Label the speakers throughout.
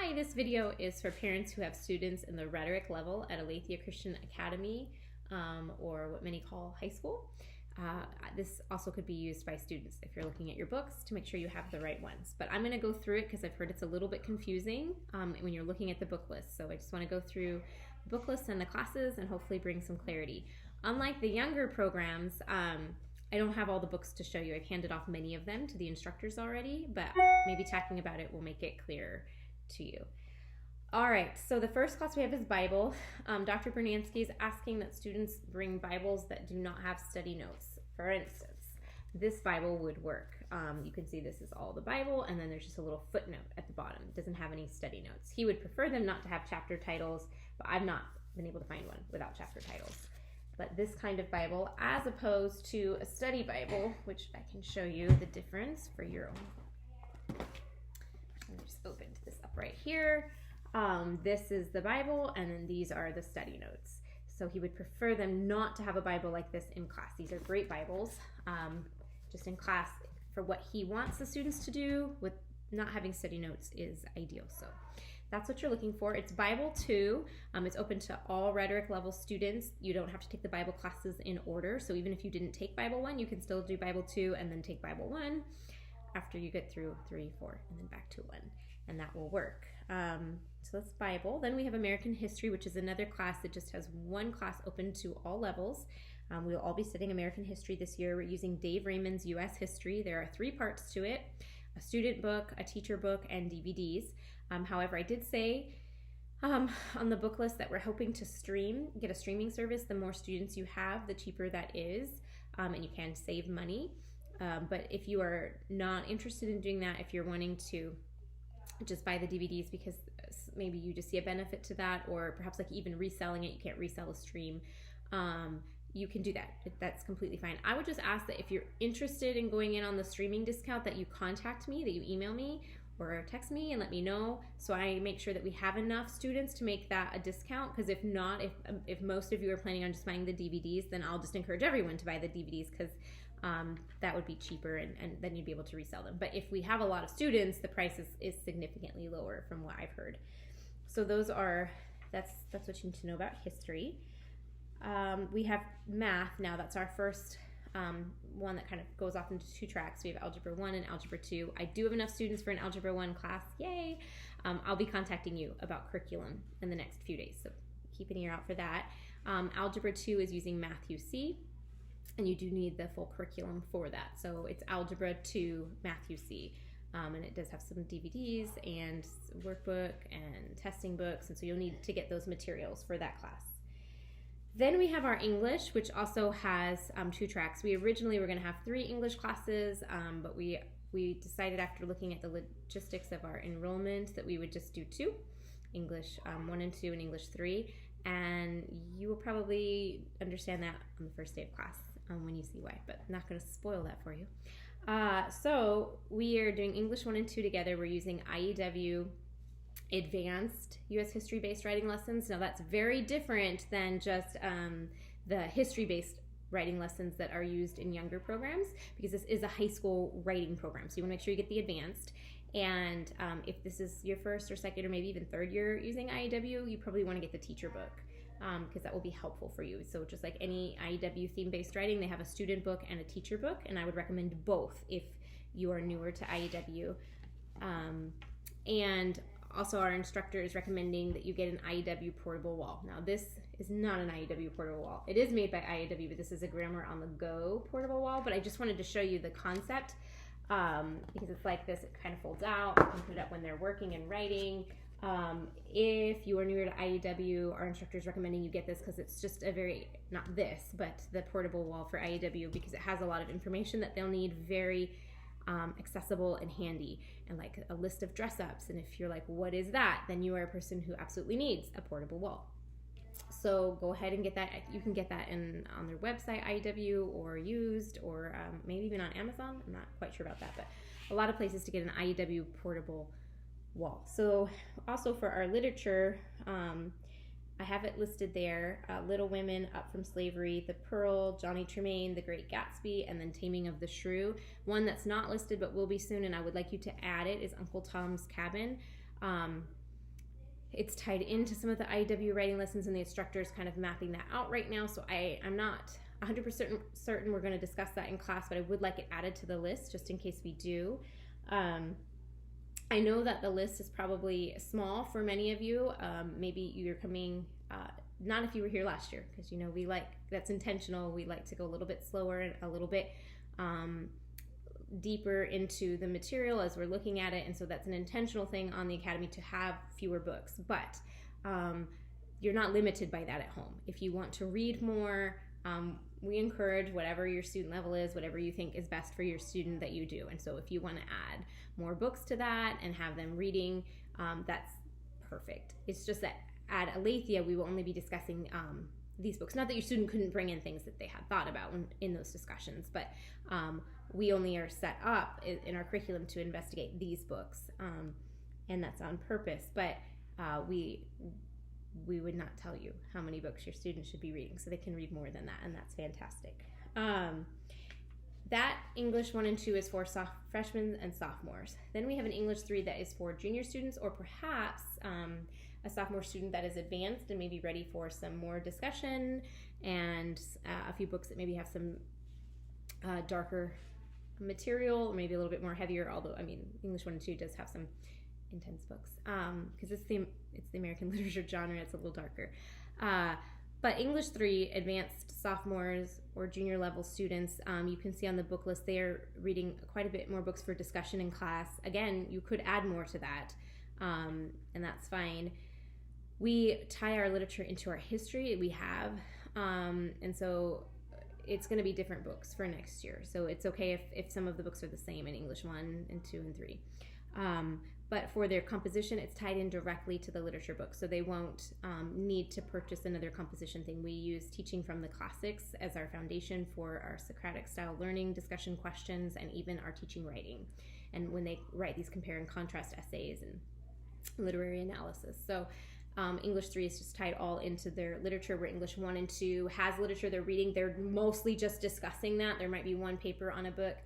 Speaker 1: Hi, this video is for parents who have students in the Rhetoric level at Aletheia Christian Academy, or what many call high school. This also could be used by students if you're looking at your books to make sure you have the right ones. But I'm going to go through it because I've heard it's a little bit confusing when you're looking at the book list. So I just want to go through the book list and the classes and hopefully bring some clarity. Unlike the younger programs, I don't have all the books to show you. I've handed off many of them to the instructors already, but maybe talking about it will make it clearer to you. All right, so the first class we have is Bible. Dr. Bernansky is asking that students bring Bibles that do not have study notes. For instance, this Bible would work. You can see this is all the Bible, and then there's just a little footnote at the bottom. It doesn't have any study notes. He would prefer them not to have chapter titles, but I've not been able to find one without chapter titles. But this kind of Bible, as opposed to a study Bible, which I can show you the difference for your own. Let me just open this up right here. This is the Bible, and then these are the study notes. So he would prefer them not to have a Bible like this in class. These are great Bibles, just in class for what he wants the students to do. With not having study notes is ideal. So that's what you're looking for. It's Bible 2. It's open to all Rhetoric level students. You don't have to take the Bible classes in order. So even if you didn't take Bible 1, you can still do Bible 2 and then take Bible 1 after you get through 3, 4, and then back to 1. And that will work. So that's Bible. Then we have American History, which is another class that just has one class open to all levels. We'll all be studying American History this year. We're using Dave Raymond's U.S. History. There are 3 parts to it: a student book, a teacher book, and DVDs. However, I did say on the book list that we're hoping to get a streaming service. The more students you have, the cheaper that is, and you can save money. But if you are not interested in doing that, if you're wanting to just buy the DVDs because maybe you just see a benefit to that, or perhaps like even reselling it, you can't resell a stream, you can do that. That's completely fine. I would just ask that if you're interested in going in on the streaming discount, that you contact me, that you email me or text me and let me know, so I make sure that we have enough students to make that a discount. Because if not, if most of you are planning on just buying the DVDs, then I'll just encourage everyone to buy the DVDs, because that would be cheaper, and then you'd be able to resell them. But if we have a lot of students, the price is significantly lower from what I've heard. So that's what you need to know about history. We have math now. That's our first one that kind of goes off into 2 tracks. We have Algebra 1 and Algebra 2. I do have enough students for an Algebra 1 class. Yay! I'll be contacting you about curriculum in the next few days, so keep an ear out for that. Algebra 2 is using Matthew C, and you do need the full curriculum for that. So it's Algebra 2 Matthew C, and it does have some DVDs and workbook and testing books, and so you'll need to get those materials for that class. Then we have our English, which also has 2 tracks. We originally were going to have 3 English classes, but we decided after looking at the logistics of our enrollment that we would just do 2, English 1 and 2 and English 3, and you will probably understand that on the first day of class when you see why, but I'm not going to spoil that for you. So we are doing English 1 and 2 together. We're using IEW advanced U.S. history-based writing lessons. Now that's very different than just the history-based writing lessons that are used in younger programs, because this is a high school writing program. So you want to make sure you get the advanced. And if this is your first or second or maybe even third year using IEW, you probably want to get the teacher book, because that will be helpful for you. So just like any IEW theme-based writing, they have a student book and a teacher book, and I would recommend both if you are newer to IEW. And also, our instructor is recommending that you get an IEW portable wall. Now, this is not an IEW portable wall. It is made by IEW, but this is a Grammar on the Go portable wall. But I just wanted to show you the concept, because it's like this. It kind of folds out. You can put it up when they're working and writing. If you are newer to IEW, our instructor is recommending you get this because it's just not this, but the portable wall for IEW, because it has a lot of information that they'll need, very accessible and handy, and like a list of dress ups. And if you're like, what is that? Then you are a person who absolutely needs a portable wall. So go ahead and get that. You can get that on their website, IEW, or used, or maybe even on Amazon. I'm not quite sure about that, but a lot of places to get an IEW portable wall. So also for our literature, I have it listed there: Little Women, Up from Slavery, The Pearl, Johnny Tremain, The Great Gatsby, and then Taming of the Shrew. One that's not listed but will be soon, and I would like you to add it, is Uncle Tom's Cabin. It's tied into some of the IEW writing lessons, and the instructor is kind of mapping that out right now. So I'm not 100% certain we're going to discuss that in class, but I would like it added to the list just in case we do. I know that the list is probably small for many of you. Maybe you're coming, not if you were here last year, because that's intentional. We like to go a little bit slower and a little bit deeper into the material as we're looking at it, and so that's an intentional thing on the Academy to have fewer books, but you're not limited by that at home. If you want to read more, we encourage whatever your student level is, whatever you think is best for your student that you do. And so if you want to add more books to that and have them reading, that's perfect. It's just that at Aletheia, we will only be discussing these books. Not that your student couldn't bring in things that they had thought about in those discussions, but we only are set up in our curriculum to investigate these books, and that's on purpose. But we would not tell you how many books your students should be reading, so they can read more than that, and that's fantastic. That English 1 and 2 is for freshmen and sophomores. Then we have an English 3 that is for junior students, or perhaps a sophomore student that is advanced and maybe ready for some more discussion and a few books that maybe have some darker material, or maybe a little bit more heavier, although English 1 and 2 does have some intense books because it's the American literature genre. It's a little darker, but English 3 advanced sophomores or junior level students, you can see on the book list they are reading quite a bit more books for discussion in class. Again, you could add more to that, and that's fine. We tie our literature into our history. We have, and so it's going to be different books for next year. So it's okay if some of the books are the same in English 1 and 2 and 3. But for their composition, it's tied in directly to the literature book. So they won't need to purchase another composition thing. We use teaching from the classics as our foundation for our Socratic style learning, discussion questions, and even our teaching writing. And when they write these compare and contrast essays and literary analysis. So English 3 is just tied all into their literature, where English 1 and 2 has literature they're reading. They're mostly just discussing that. There might be one paper on a book,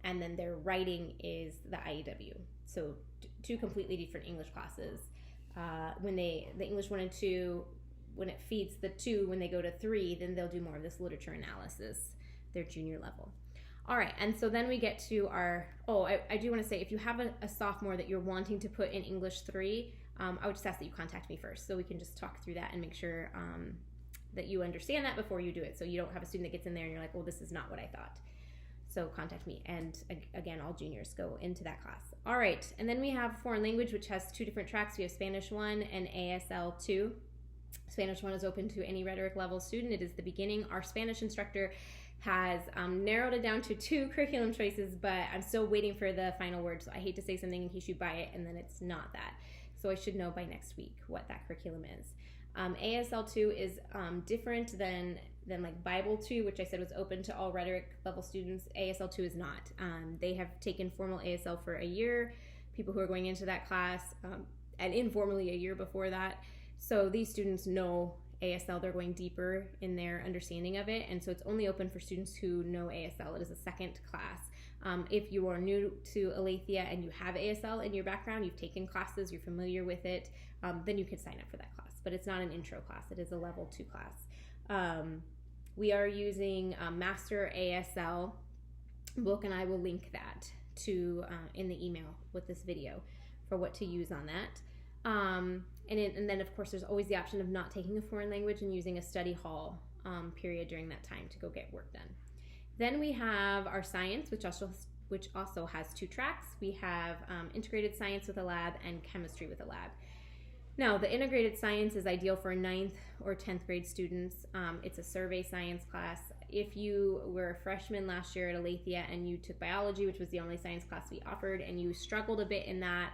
Speaker 1: and then their writing is the IEW. So two completely different English classes. When the English 1 and 2, when it feeds the 2, when they go to 3, then they'll do more of this literature analysis, their junior level. All right, and so then we get to our, I do want to say, if you have a sophomore that you're wanting to put in English 3, I would just ask that you contact me first so we can just talk through that and make sure that you understand that before you do it, so you don't have a student that gets in there and you're like, well, this is not what I thought. So contact me, and again, all juniors go into that class. All right, and then we have foreign language, which has 2 different tracks. We have Spanish 1 and ASL 2. Spanish 1 is open to any rhetoric level student. It is the beginning. Our Spanish instructor has narrowed it down to 2 curriculum choices, but I'm still waiting for the final word, so I hate to say something in case you buy it and then it's not that. So I should know by next week what that curriculum is. ASL 2 is different than like Bible 2, which I said was open to all rhetoric level students. ASL 2 is not. They have taken formal ASL for a year, people who are going into that class, and informally a year before that. So these students know ASL, they're going deeper in their understanding of it, and so it's only open for students who know ASL. It is a second class. If you are new to Aletheia and you have ASL in your background, you've taken classes, you're familiar with it, then you could sign up for that class. But it's not an intro class, it is a level 2 class. We are using Master ASL book, and I will link that to in the email with this video for what to use on that. And then, of course, there's always the option of not taking a foreign language and using a study hall period during that time to go get work done. Then we have our science, which also has 2 tracks. We have integrated science with a lab and chemistry with a lab. Now, the integrated science is ideal for 9th or 10th grade students. It's a survey science class. If you were a freshman last year at Aletheia and you took biology, which was the only science class we offered, and you struggled a bit in that,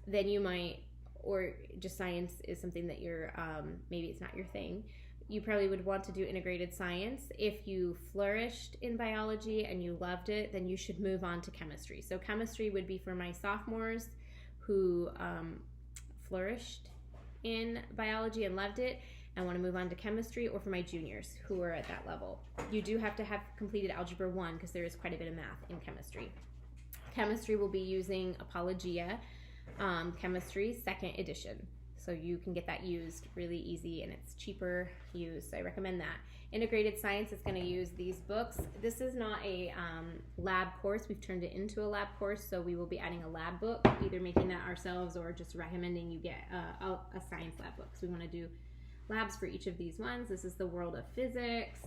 Speaker 1: then you might, or just science is something that you're, maybe it's not your thing, you probably would want to do integrated science. If you flourished in biology and you loved it, then you should move on to chemistry. So chemistry would be for my sophomores who flourished in biology and loved it and want to move on to chemistry, or for my juniors who are at that level. You do have to have completed Algebra 1 because there is quite a bit of math in chemistry. Chemistry will be using Apologia. Chemistry, second edition. So you can get that used really easy, and it's cheaper used. So I recommend that. Integrated Science is going to use these books. This is not a lab course. We've turned it into a lab course, so we will be adding a lab book, either making that ourselves or just recommending you get a science lab book. So we want to do labs for each of these ones. This is the World of Physics,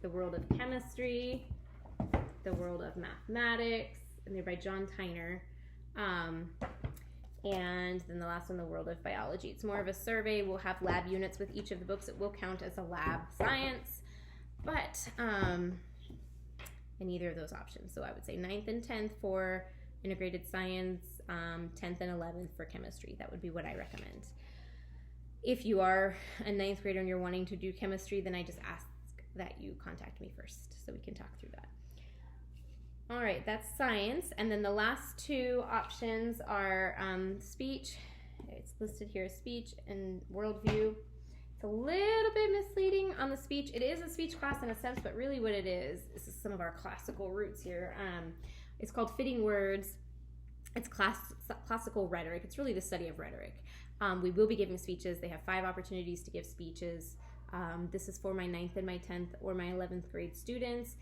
Speaker 1: the World of Chemistry, the World of Mathematics, and they're by John Tyner. And then the last one, the World of Biology. It's more of a survey. We'll have lab units with each of the books. It will count as a lab science, but in either of those options. So I would say 9th and 10th for integrated science, 10th and 11th for chemistry. That would be what I recommend. If you are a 9th grader and you're wanting to do chemistry, then I just ask that you contact me first so we can talk through that. All right, that's science. And then the last two options are speech. It's listed here as speech and worldview. It's a little bit misleading on the speech. It is a speech class in a sense, but really what it is, this is some of our classical roots here. It's called Fitting Words. It's classical rhetoric. It's really the study of rhetoric. We will be giving speeches. They have 5 opportunities to give speeches. This is for my 9th and my 10th or my 11th grade students.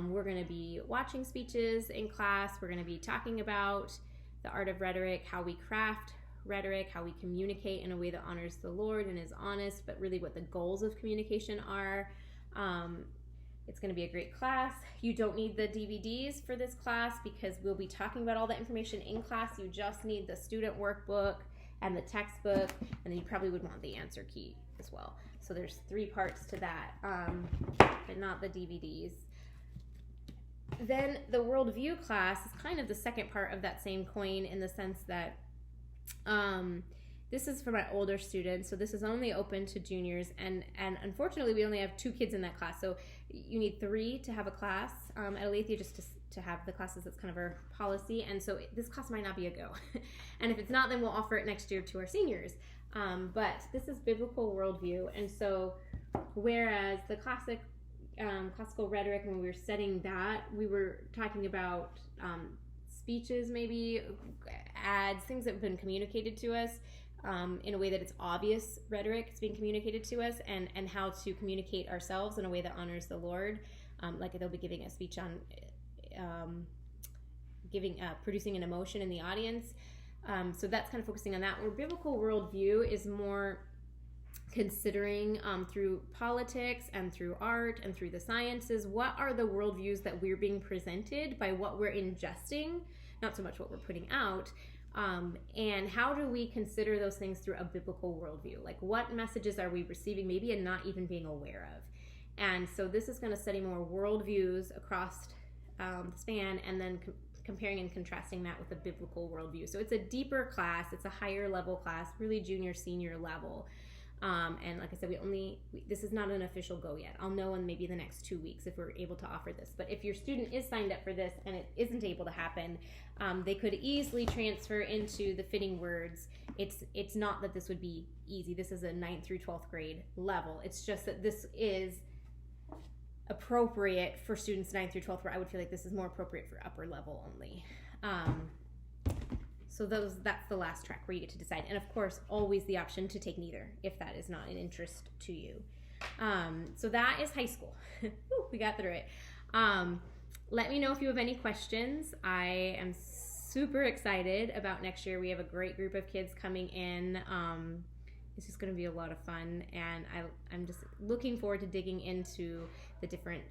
Speaker 1: We're going to be watching speeches in class. We're going to be talking about the art of rhetoric, how we craft rhetoric, how we communicate in a way that honors the Lord and is honest, but really what the goals of communication are. It's going to be a great class. You don't need the DVDs for this class because we'll be talking about all the information in class. You just need the student workbook and the textbook, and then you probably would want the answer key as well. So there's 3 parts to that, but not the DVDs. Then the worldview class is kind of the second part of that same coin in the sense that this is for my older students, so this is only open to juniors, and unfortunately we only have 2 kids in that class, so you need 3 to have a class at Aletheia just to have the classes. That's kind of our policy, and so this class might not be a go. And if it's not, then we'll offer it next year to our seniors. But this is biblical worldview, and so whereas the classical rhetoric, when we were studying that, we were talking about speeches, maybe ads, things that have been communicated to us in a way that it's obvious rhetoric is being communicated to us, and how to communicate ourselves in a way that honors the Lord. Like they'll be giving a speech on producing an emotion in the audience. So that's kind of focusing on that. Where biblical worldview is more considering through politics and through art and through the sciences, what are the worldviews that we're being presented by what we're ingesting, not so much what we're putting out, and how do we consider those things through a biblical worldview? Like what messages are we receiving maybe and not even being aware of? And so this is going to study more worldviews across the span, and then comparing and contrasting that with a biblical worldview. So it's a deeper class, it's a higher level class, really junior, senior level. And like I said, this is not an official go yet. I'll know in maybe the next 2 weeks if we're able to offer this. But if your student is signed up for this and it isn't able to happen, they could easily transfer into the Fitting Words. It's not that this would be easy. This is a 9th through 12th grade level. It's just that this is appropriate for students 9th through 12th, where I would feel like this is more appropriate for upper level only. So that's the last track where you get to decide. And of course, always the option to take neither if that is not an interest to you. So that is high school. Woo, we got through it. Let me know if you have any questions. I am super excited about next year. We have a great group of kids coming in. It's just going to be a lot of fun, and I'm just looking forward to digging into the different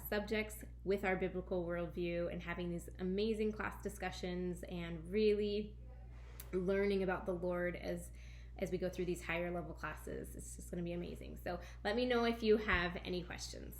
Speaker 1: subjects with our biblical worldview and having these amazing class discussions and really learning about the Lord as we go through these higher level classes. It's just going to be amazing. So let me know if you have any questions.